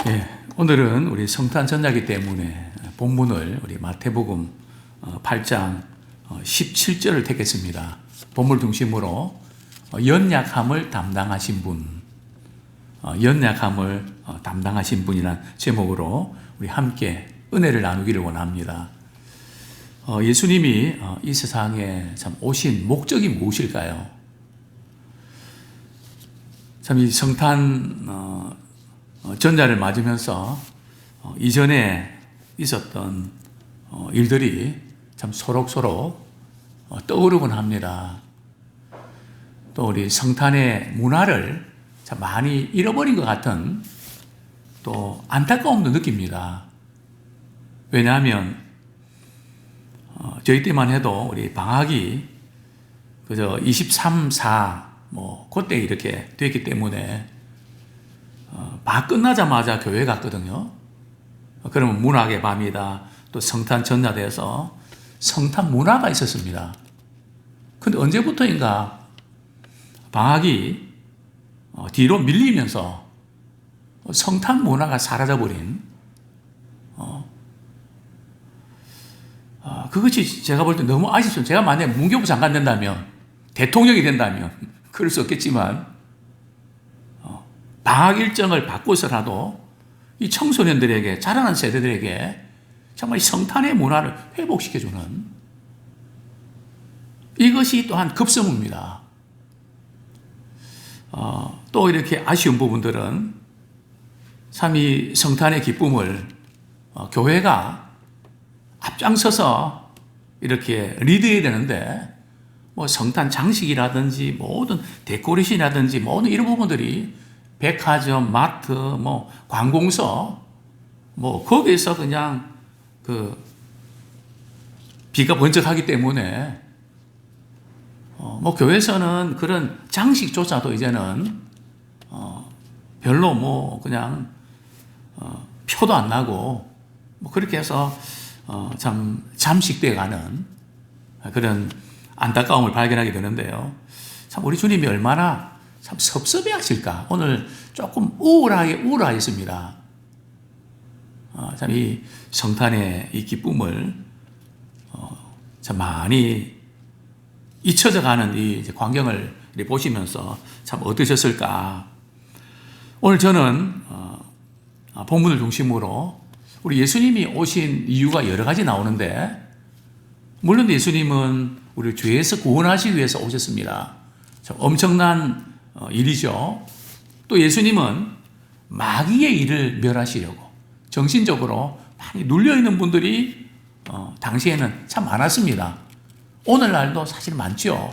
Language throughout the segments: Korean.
예, 오늘은 우리 성탄 전야기 때문에 본문을 우리 마태복음 8장 17절을 택했습니다. 본문 중심으로 연약함을 담당하신 분, 연약함을 담당하신 분이라는 제목으로 우리 함께 은혜를 나누기를 원합니다. 예수님이 이 세상에 참 오신 목적이 무엇일까요? 참 이 성탄 전야를 맞으면서 이전에 있었던 일들이 참 소록소록 떠오르곤 합니다. 또 우리 성탄의 문화를 참 많이 잃어버린 것 같은 또 안타까움도 느낍니다. 왜냐하면 저희 때만 해도 우리 방학이 그저 23, 4 그때 이렇게 됐기 때문에 막 끝나자마자 교회 갔거든요. 그러면 문학의 밤이다. 또 성탄 전야돼서 성탄 문화가 있었습니다. 근데 언제부터인가 방학이 뒤로 밀리면서 성탄 문화가 사라져버린 그것이 제가 볼 때 너무 아쉽습니다. 제가 만약에 문교부 장관 된다면, 대통령이 된다면 그럴 수 없겠지만 방학 일정을 바꿔서라도 이 청소년들에게, 자라는 세대들에게 정말 성탄의 문화를 회복시켜주는 이것이 또한 급선무입니다. 또 이렇게 아쉬운 부분들은 참 이 성탄의 기쁨을 교회가 앞장서서 이렇게 리드해야 되는데 성탄 장식이라든지 모든 데코레이션이라든지 모든 이런 부분들이 백화점, 마트, 관공서, 거기에서 그냥 비가 번쩍하기 때문에, 교회에서는 그런 장식조차도 이제는, 별로 그냥, 표도 안 나고, 그렇게 해서, 참 잠식돼 가는 그런 안타까움을 발견하게 되는데요. 참 우리 주님이 얼마나 참 섭섭해 하실까. 오늘 조금 우울하였습니다. 참 이 성탄의 이 기쁨을 참 많이 잊혀져 가는 이 광경을 보시면서 참 어떠셨을까. 오늘 저는 본문을 중심으로 우리 예수님이 오신 이유가 여러 가지 나오는데, 물론 예수님은 우리를 죄에서 구원하시기 위해서 오셨습니다. 참 엄청난 일이죠. 또 예수님은 마귀의 일을 멸하시려고 정신적으로 많이 눌려있는 분들이 당시에는 참 많았습니다. 오늘날도 사실 많죠.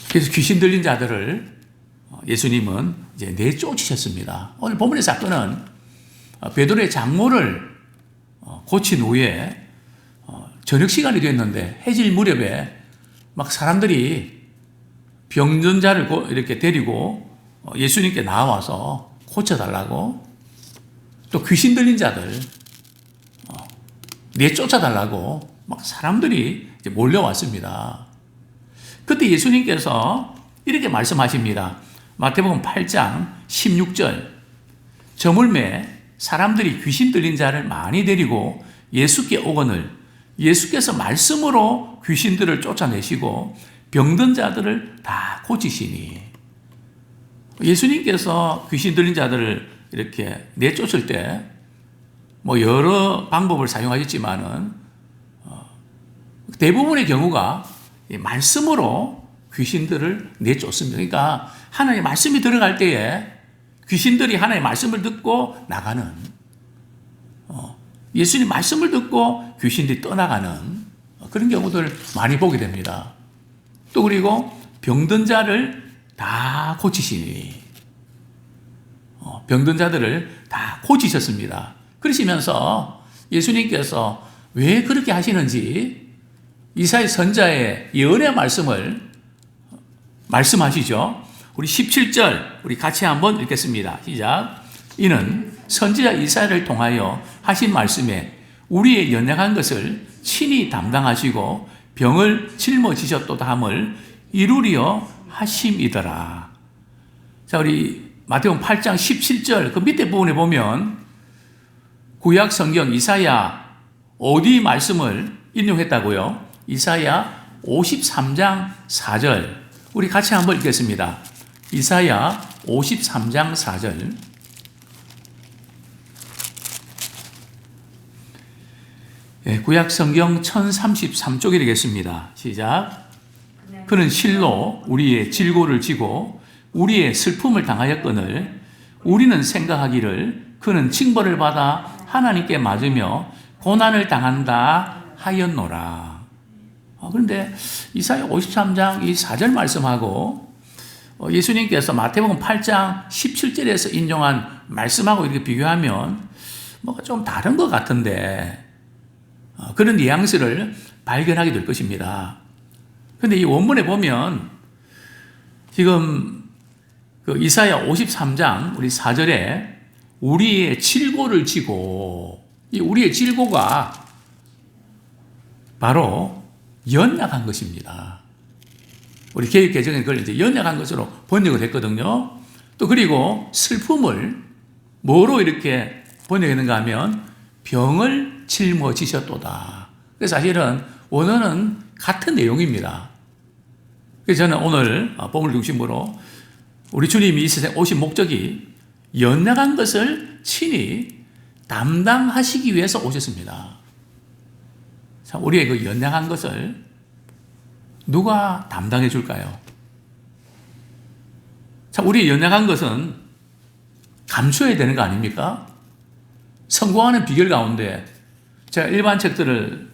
그래서 귀신 들린 자들을 예수님은 이제 내쫓으셨습니다. 오늘 본문의 사건은 베드로의 장모를 고친 후에 저녁 시간이 됐는데 해질 무렵에 막 사람들이 병든 자를 이렇게 데리고 예수님께 나와서 고쳐달라고, 또 귀신 들린 자들 내쫓아달라고 막 사람들이 이제 몰려왔습니다. 그때 예수님께서 이렇게 말씀하십니다. 마태복음 8장 16절. 저물매 사람들이 귀신 들린 자를 많이 데리고 예수께 오거늘 예수께서 말씀으로 귀신들을 쫓아내시고 병든 자들을 다 고치시니. 예수님께서 귀신 들린 자들을 이렇게 내쫓을 때 여러 방법을 사용하셨지만은 대부분의 경우가 말씀으로 귀신들을 내쫓습니다. 그러니까 하나님의 말씀이 들어갈 때에 귀신들이 하나님의 말씀을 듣고 나가는, 예수님 말씀을 듣고 귀신들이 떠나가는 그런 경우들 많이 보게 됩니다. 또 그리고 병든 자를 다 고치시니, 병든 자들을 다 고치셨습니다. 그러시면서 예수님께서 왜 그렇게 하시는지 이사야 선지자의 예언의 말씀을 말씀하시죠. 우리 17절 우리 같이 한번 읽겠습니다. 시작. 이는 선지자 이사야를 통하여 하신 말씀에 우리의 연약한 것을 친히 담당하시고 병을 짊어지셨도다 함을 이루리어 하심이더라. 자, 우리 마태복음 8장 17절 그 밑에 부분에 보면 구약 성경 이사야 어디 말씀을 인용했다고요? 이사야 53장 4절. 우리 같이 한번 읽겠습니다. 이사야 53장 4절. 구약 성경 1033쪽이 되겠습니다. 시작. 그는 실로 우리의 질고를 지고 우리의 슬픔을 당하였거늘 우리는 생각하기를 그는 징벌을 받아 하나님께 맞으며 고난을 당한다 하였노라. 그런데 이사야 53장 이 4절 말씀하고 예수님께서 마태복음 8장 17절에서 인용한 말씀하고 이렇게 비교하면 뭐가 좀 다른 것 같은데 그런 뉘앙스를 발견하게 될 것입니다. 그런데 이 원문에 보면 지금 그 이사야 53장 우리 4절에 우리의 질고를 지고 이 우리의 질고가 바로 연약한 것입니다. 우리 개역 개정에 그걸 이제 연약한 것으로 번역을 했거든요. 또 그리고 슬픔을 뭐로 이렇게 번역했는가 하면 병을 짊어지셨도다. 그래서 사실은 원어는 같은 내용입니다. 그래서 저는 오늘 본문을 중심으로 우리 주님이 이 세상에 오신 목적이 연약한 것을 친히 담당하시기 위해서 오셨습니다. 자, 우리의 그 연약한 것을 누가 담당해 줄까요? 자, 우리의 연약한 것은 감수해야 되는 거 아닙니까? 성공하는 비결 가운데 제가 일반 책들을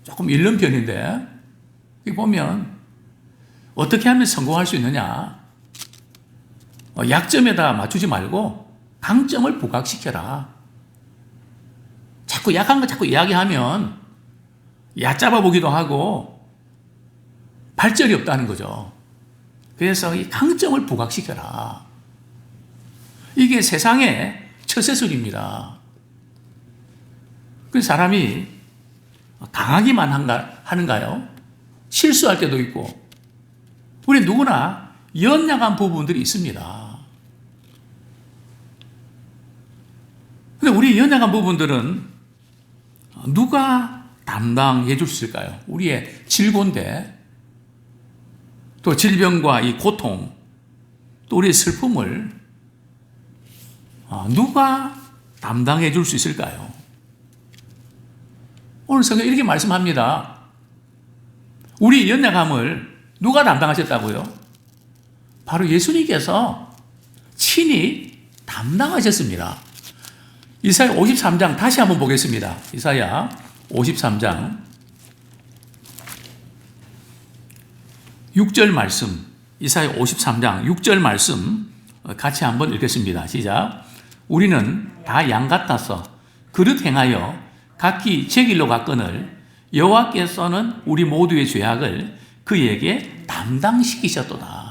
조금 읽는 편인데 여기 보면 어떻게 하면 성공할 수 있느냐? 약점에다 맞추지 말고 강점을 부각시켜라. 자꾸 약한 거 자꾸 이야기하면 얕잡아 보기도 하고 발전이 없다는 거죠. 그래서 이 강점을 부각시켜라. 이게 세상의 처세술입니다. 그 사람이 강하기만 하는가요? 실수할 때도 있고 우리 누구나 연약한 부분들이 있습니다. 근데 우리 연약한 부분들은 누가 담당해 줄 수 있을까요? 우리의 질고인데 또 질병과 이 고통 또 우리의 슬픔을 누가 담당해 줄 수 있을까요? 오늘 성경 이렇게 말씀합니다. 우리 연약함을 누가 담당하셨다고요? 바로 예수님께서 친히 담당하셨습니다. 이사야 53장 다시 한번 보겠습니다. 이사야 53장 6절 말씀, 이사야 53장 6절 말씀 같이 한번 읽겠습니다. 시작. 우리는 다 양 같아서 그릇 행하여 각기 제 길로 갔거늘 여호와께서는 우리 모두의 죄악을 그에게 담당시키셨도다.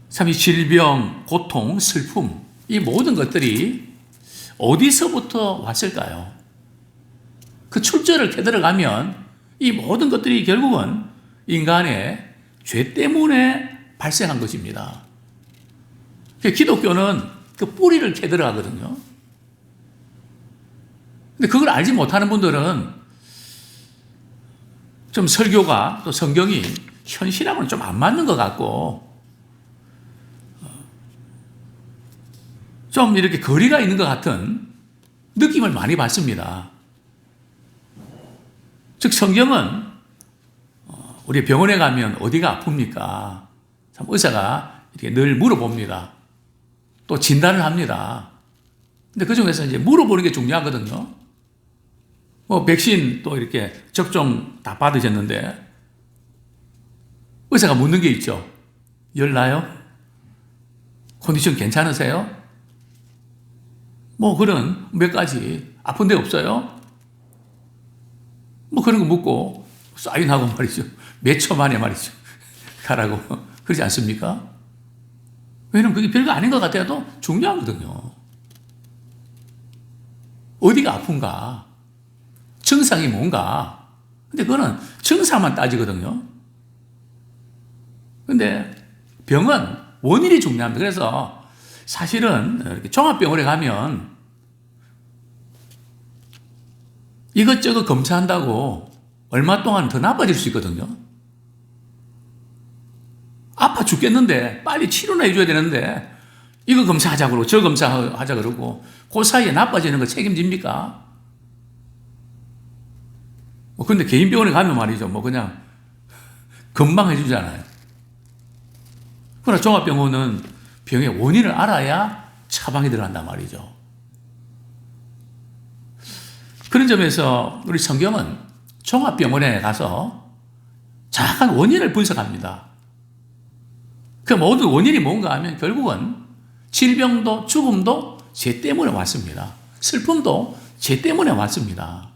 참 이 질병, 고통, 슬픔 이 모든 것들이 어디서부터 왔을까요? 그 출처를 캐들어가면 이 모든 것들이 결국은 인간의 죄 때문에 발생한 것입니다. 기독교는 그 뿌리를 캐들어가거든요. 근데 그걸 알지 못하는 분들은 좀 설교가 또 성경이 현실하고는 좀 안 맞는 것 같고 좀 이렇게 거리가 있는 것 같은 느낌을 많이 받습니다. 즉 성경은 우리 병원에 가면 어디가 아픕니까? 참 의사가 이렇게 늘 물어봅니다. 또 진단을 합니다. 근데 그 중에서 이제 물어보는 게 중요하거든요. 백신 또 이렇게 접종 다 받으셨는데 의사가 묻는 게 있죠. 열 나요? 컨디션 괜찮으세요? 그런 몇 가지 아픈 데 없어요? 그런 거 묻고 사인하고 말이죠. 몇 초 만에 말이죠. 가라고. 그러지 않습니까? 왜냐면 그게 별거 아닌 것 같아도 중요하거든요. 어디가 아픈가? 증상이 뭔가? 근데 그거는 증상만 따지거든요. 근데 병은 원인이 중요합니다. 그래서 사실은 이렇게 종합병원에 가면 이것저것 검사한다고 얼마 동안 더 나빠질 수 있거든요. 아파 죽겠는데 빨리 치료나 해줘야 되는데 이거 검사하자 그러고 저 검사하자 그러고 그 사이에 나빠지는 거 책임집니까? 근데 개인 병원에 가면 말이죠. 그냥 금방 해주잖아요. 그러나 종합병원은 병의 원인을 알아야 처방이 들어간단 말이죠. 그런 점에서 우리 성경은 종합병원에 가서 정확한 원인을 분석합니다. 그 모든 원인이 뭔가 하면 결국은 질병도 죽음도 죄 때문에 왔습니다. 슬픔도 죄 때문에 왔습니다.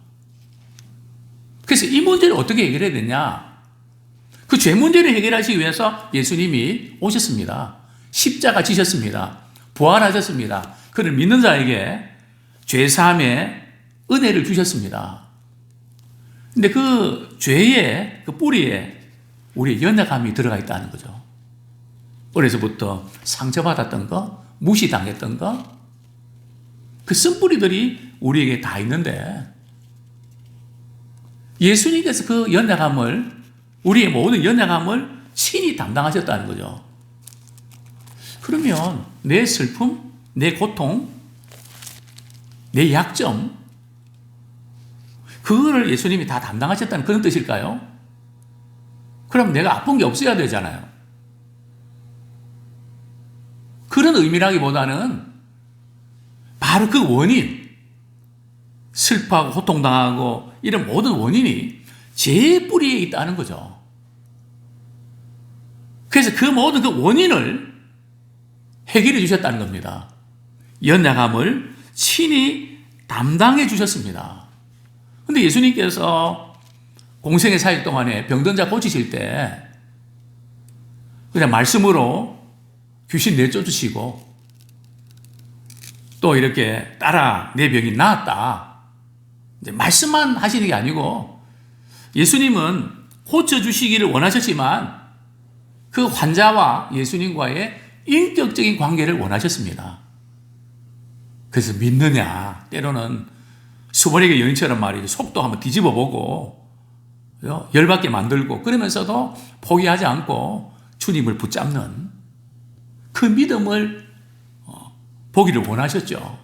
그래서 이 문제를 어떻게 해결해야 되냐? 그 죄 문제를 해결하시기 위해서 예수님이 오셨습니다. 십자가 지셨습니다. 부활하셨습니다. 그를 믿는 자에게 죄사함의 은혜를 주셨습니다. 근데 그 죄의 그 뿌리에 우리의 연약함이 들어가 있다는 거죠. 어려서부터 상처받았던 거, 무시당했던 거, 그 쓴뿌리들이 우리에게 다 있는데 예수님께서 그 연약함을, 우리의 모든 연약함을 친히 담당하셨다는 거죠. 그러면 내 슬픔, 내 고통, 내 약점, 그거를 예수님이 다 담당하셨다는 그런 뜻일까요? 그럼 내가 아픈 게 없어야 되잖아요. 그런 의미라기보다는 바로 그 원인, 슬퍼하고 고통당하고 이런 모든 원인이 죄의 뿌리에 있다는 거죠. 그래서 그 모든 그 원인을 해결해 주셨다는 겁니다. 연약함을 친히 담당해 주셨습니다. 근데 예수님께서 공생의 사역 동안에 병든 자 고치실 때 그냥 말씀으로 귀신 내쫓으시고 또 이렇게 따라 내 병이 나았다. 이제 말씀만 하시는 게 아니고 예수님은 고쳐주시기를 원하셨지만 그 환자와 예수님과의 인격적인 관계를 원하셨습니다. 그래서 믿느냐, 때로는 수번에게 여인처럼 말이죠. 속도 한번 뒤집어 보고 열받게 만들고 그러면서도 포기하지 않고 주님을 붙잡는 그 믿음을 보기를 원하셨죠.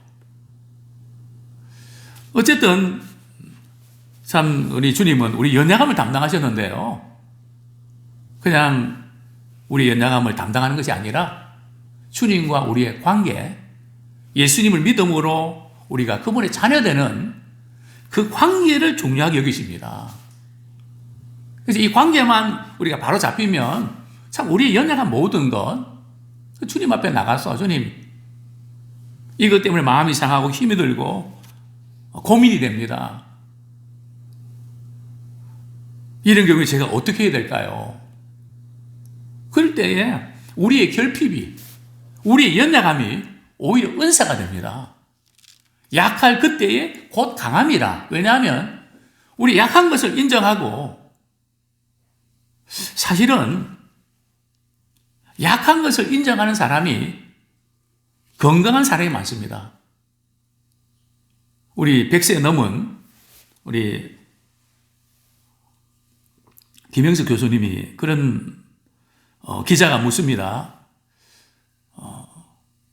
어쨌든 참 우리 주님은 우리 연약함을 담당하셨는데요. 그냥 우리 연약함을 담당하는 것이 아니라 주님과 우리의 관계, 예수님을 믿음으로 우리가 그분의 자녀되는 그 관계를 중요하게 여기십니다. 그래서 이 관계만 우리가 바로 잡히면 참 우리의 연약한 모든 것 주님 앞에 나가서 주님 이것 때문에 마음이 상하고 힘이 들고 고민이 됩니다. 이런 경우에 제가 어떻게 해야 될까요? 그럴 때에 우리의 결핍이, 우리의 연약함이 오히려 은사가 됩니다. 약할 그때에 곧 강함이라. 왜냐하면 우리 약한 것을 인정하고 사실은 약한 것을 인정하는 사람이 건강한 사람이 많습니다. 우리 100세 넘은 우리 김영석 교수님이 그런 기자가 묻습니다.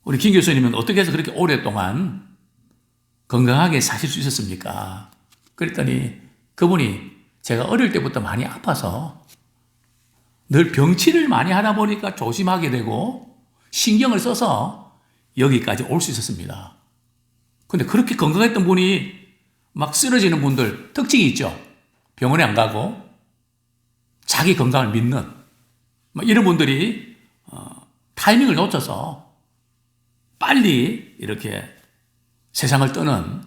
우리 김 교수님은 어떻게 해서 그렇게 오랫동안 건강하게 사실 수 있었습니까? 그랬더니 그분이 제가 어릴 때부터 많이 아파서 늘 병치를 많이 하다 보니까 조심하게 되고 신경을 써서 여기까지 올 수 있었습니다. 근데 그렇게 건강했던 분이 막 쓰러지는 분들 특징이 있죠. 병원에 안 가고 자기 건강을 믿는 이런 분들이 타이밍을 놓쳐서 빨리 이렇게 세상을 떠는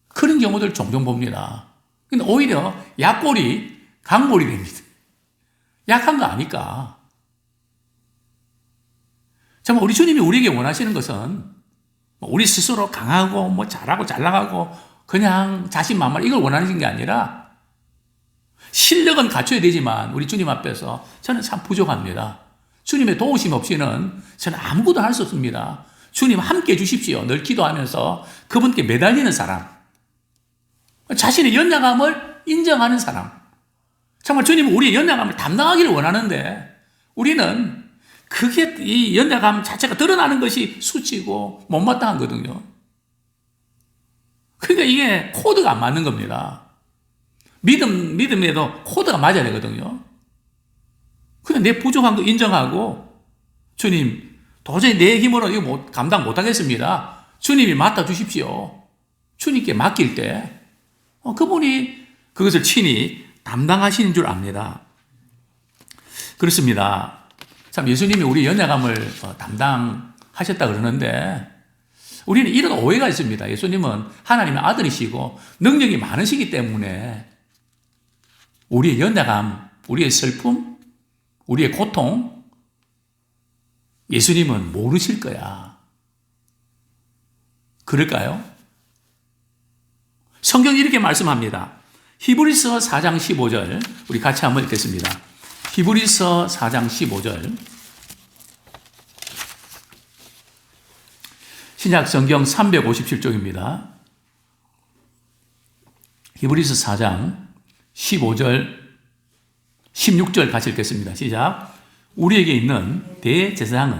그런 경우들 종종 봅니다. 근데 오히려 약골이 강골이 됩니다. 약한 거 아니까. 정말 우리 주님이 우리에게 원하시는 것은 우리 스스로 강하고 잘하고 잘 나가고 그냥 자신만만 이걸 원하는 게 아니라 실력은 갖춰야 되지만 우리 주님 앞에서 저는 참 부족합니다. 주님의 도우심 없이는 저는 아무것도 할 수 없습니다. 주님 함께 해주십시오. 늘 기도하면서 그분께 매달리는 사람. 자신의 연약함을 인정하는 사람. 정말 주님은 우리의 연약함을 담당하기를 원하는데 우리는 그게 이 연약함 자체가 드러나는 것이 수치고 못마땅하거든요. 그러니까 이게 코드가 안 맞는 겁니다. 믿음에도 코드가 맞아야 되거든요. 그냥 내 부족한 거 인정하고 주님 도저히 내 힘으로 이거 감당 못하겠습니다. 주님이 맡아주십시오. 주님께 맡길 때 그분이 그것을 친히 담당하시는 줄 압니다. 그렇습니다. 참 예수님이 우리 연약함을 담당하셨다 그러는데 우리는 이런 오해가 있습니다. 예수님은 하나님의 아들이시고 능력이 많으시기 때문에 우리의 연약함, 우리의 슬픔, 우리의 고통 예수님은 모르실 거야. 그럴까요? 성경이 이렇게 말씀합니다. 히브리서 4장 15절 우리 같이 한번 읽겠습니다. 히브리서 4장 15절 신약 성경 357쪽입니다. 히브리서 4장 15절 16절 같이 읽겠습니다. 시작. 우리에게 있는 대제사장은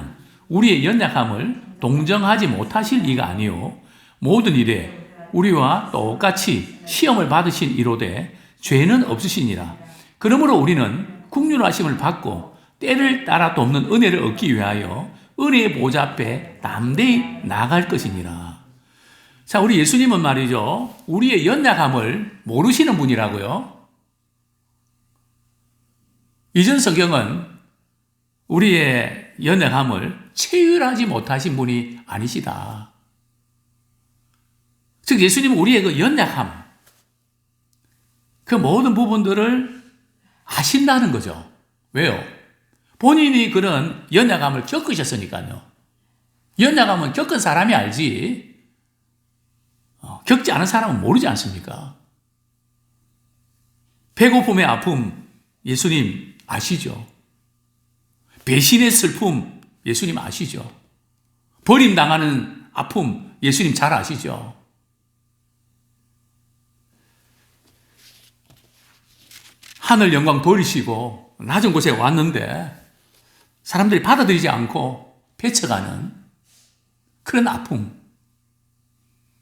우리의 연약함을 동정하지 못하실 이가 아니요 모든 일에 우리와 똑같이 시험을 받으신 이로되 죄는 없으시니라. 그러므로 우리는 긍휼하심을 받고 때를 따라 돕는 은혜를 얻기 위하여 은혜의 보좌 앞에 담대히 나아갈 것이니라. 자, 우리 예수님은 말이죠. 우리의 연약함을 모르시는 분이라고요. 이전 성경은 우리의 연약함을 체휼하지 못하신 분이 아니시다. 즉 예수님은 우리의 그 연약함, 그 모든 부분들을 아신다는 거죠. 왜요? 본인이 그런 연약함을 겪으셨으니까요. 연약함은 겪은 사람이 알지 겪지 않은 사람은 모르지 않습니까? 배고픔의 아픔 예수님 아시죠? 배신의 슬픔 예수님 아시죠? 버림당하는 아픔 예수님 잘 아시죠? 하늘 영광 버리시고 낮은 곳에 왔는데 사람들이 받아들이지 않고 배쳐가는 그런 아픔.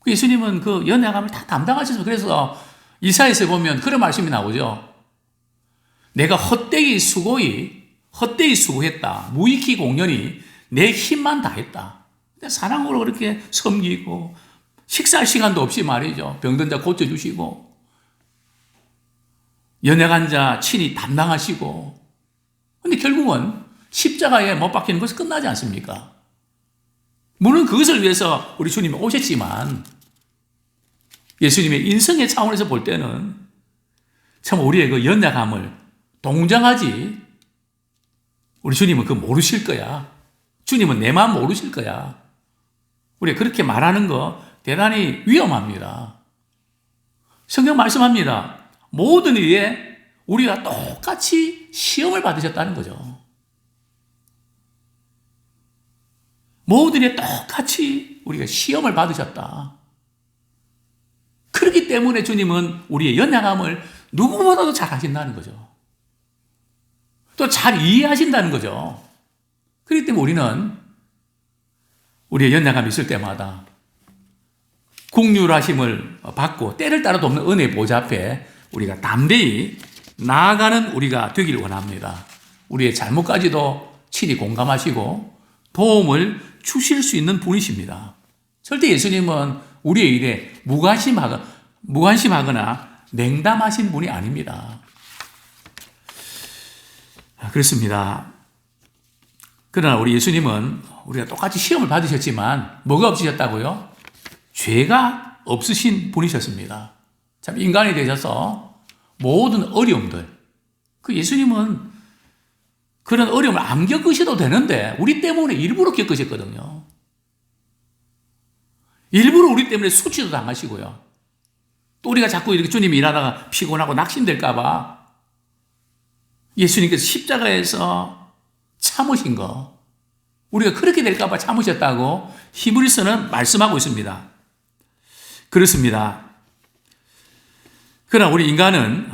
예수님은 그 연약함을 다 담당하셔서 그래서 이사야서에 보면 그런 말씀이 나오죠. 내가 헛되이 수고했다. 무익히 공연히 내 힘만 다했다. 사랑으로 그렇게 섬기고 식사할 시간도 없이 말이죠. 병든 자 고쳐주시고 연약한 자 친히 담당하시고 근데 결국은 십자가에 못 박히는 것이 끝나지 않습니까? 물론 그것을 위해서 우리 주님이 오셨지만 예수님의 인성의 차원에서 볼 때는 참 우리의 그 연약함을 동정하지 우리 주님은 그거 모르실 거야. 주님은 내 마음 모르실 거야. 우리가 그렇게 말하는 거 대단히 위험합니다. 성경 말씀합니다. 모든 일에 우리가 똑같이 시험을 받으셨다는 거죠. 모든 일에 똑같이 우리가 시험을 받으셨다. 그렇기 때문에 주님은 우리의 연약함을 누구보다도 잘 하신다는 거죠. 또 잘 이해하신다는 거죠. 그렇기 때문에 우리는 우리의 연약함이 있을 때마다 긍휼하심을 받고 때를 따라 돕는 은혜의 보좌 앞에 우리가 담대히 나아가는 우리가 되길 원합니다. 우리의 잘못까지도 친히 공감하시고 도움을 주실 수 있는 분이십니다. 절대 예수님은 우리의 일에 무관심하거나 냉담하신 분이 아닙니다. 그렇습니다. 그러나 우리 예수님은 우리가 똑같이 시험을 받으셨지만 뭐가 없으셨다고요? 죄가 없으신 분이셨습니다. 참 인간이 되셔서 모든 어려움들 그 예수님은 그런 어려움을 안 겪으셔도 되는데 우리 때문에 일부러 겪으셨거든요. 일부러 우리 때문에 수치도 당하시고요. 또 우리가 자꾸 이렇게 주님이 일하다가 피곤하고 낙심될까 봐 예수님께서 십자가에서 참으신 거, 우리가 그렇게 될까봐 참으셨다고 히브리서는 말씀하고 있습니다. 그렇습니다. 그러나 우리 인간은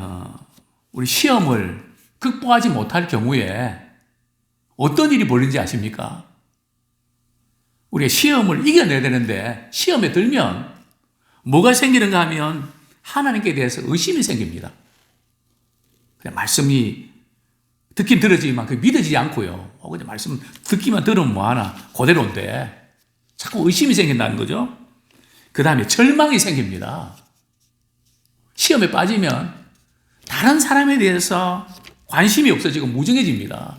우리 시험을 극복하지 못할 경우에 어떤 일이 벌어지는지 아십니까? 우리가 시험을 이겨내야 되는데 시험에 들면 뭐가 생기는가 하면 하나님께 대해서 의심이 생깁니다. 그냥 말씀이 듣긴 들어지만 그 믿어지지 않고요. 그냥 말씀 듣기만 들으면 뭐하나 그대로인데 자꾸 의심이 생긴다는 거죠. 그 다음에 절망이 생깁니다. 시험에 빠지면 다른 사람에 대해서 관심이 없어지고 무정해집니다.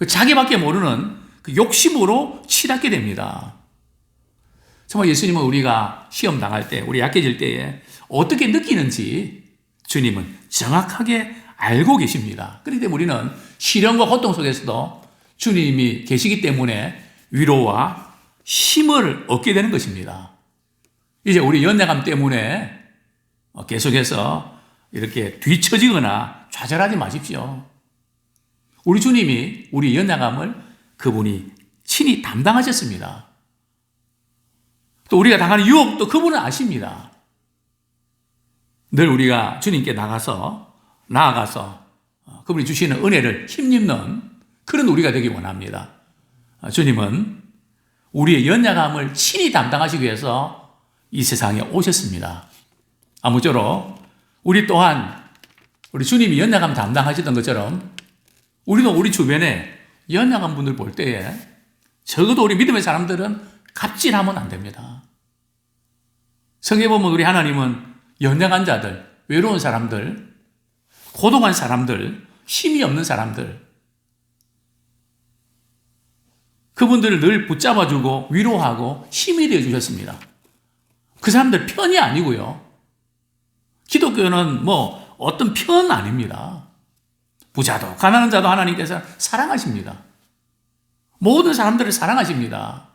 자기밖에 모르는 그 욕심으로 치닫게 됩니다. 정말 예수님은 우리가 시험 당할 때, 우리 약해질 때에 어떻게 느끼는지 주님은 정확하게 알고 계십니다. 그렇기 때문에 우리는 시련과 고통 속에서도 주님이 계시기 때문에 위로와 힘을 얻게 되는 것입니다. 이제 우리 연약함 때문에 계속해서 이렇게 뒤처지거나 좌절하지 마십시오. 우리 주님이 우리 연약함을 그분이 친히 담당하셨습니다. 또 우리가 당하는 유혹도 그분은 아십니다. 늘 우리가 주님께 나아가서 그분이 주시는 은혜를 힘입는 그런 우리가 되기 원합니다. 주님은 우리의 연약함을 친히 담당하시기 위해서 이 세상에 오셨습니다. 아무쪼록 우리 또한 우리 주님이 연약함 담당하시던 것처럼 우리도 우리 주변에 연약한 분들 볼 때에 적어도 우리 믿음의 사람들은 갑질하면 안 됩니다. 성경에 보면 우리 하나님은 연약한 자들, 외로운 사람들, 고독한 사람들, 힘이 없는 사람들, 그분들을 늘 붙잡아주고 위로하고 힘이 되어주셨습니다. 그 사람들 편이 아니고요. 기독교는 뭐 어떤 편 아닙니다. 부자도 가난한 자도 하나님께서 사랑하십니다. 모든 사람들을 사랑하십니다.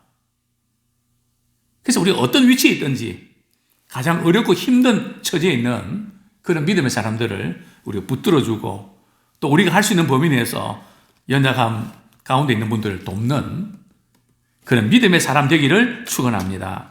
그래서 우리가 어떤 위치에 있든지 가장 어렵고 힘든 처지에 있는 그런 믿음의 사람들을 우리가 붙들어주고 또 우리가 할 수 있는 범위 내에서 연약함 가운데 있는 분들을 돕는 그런 믿음의 사람 되기를 축원합니다.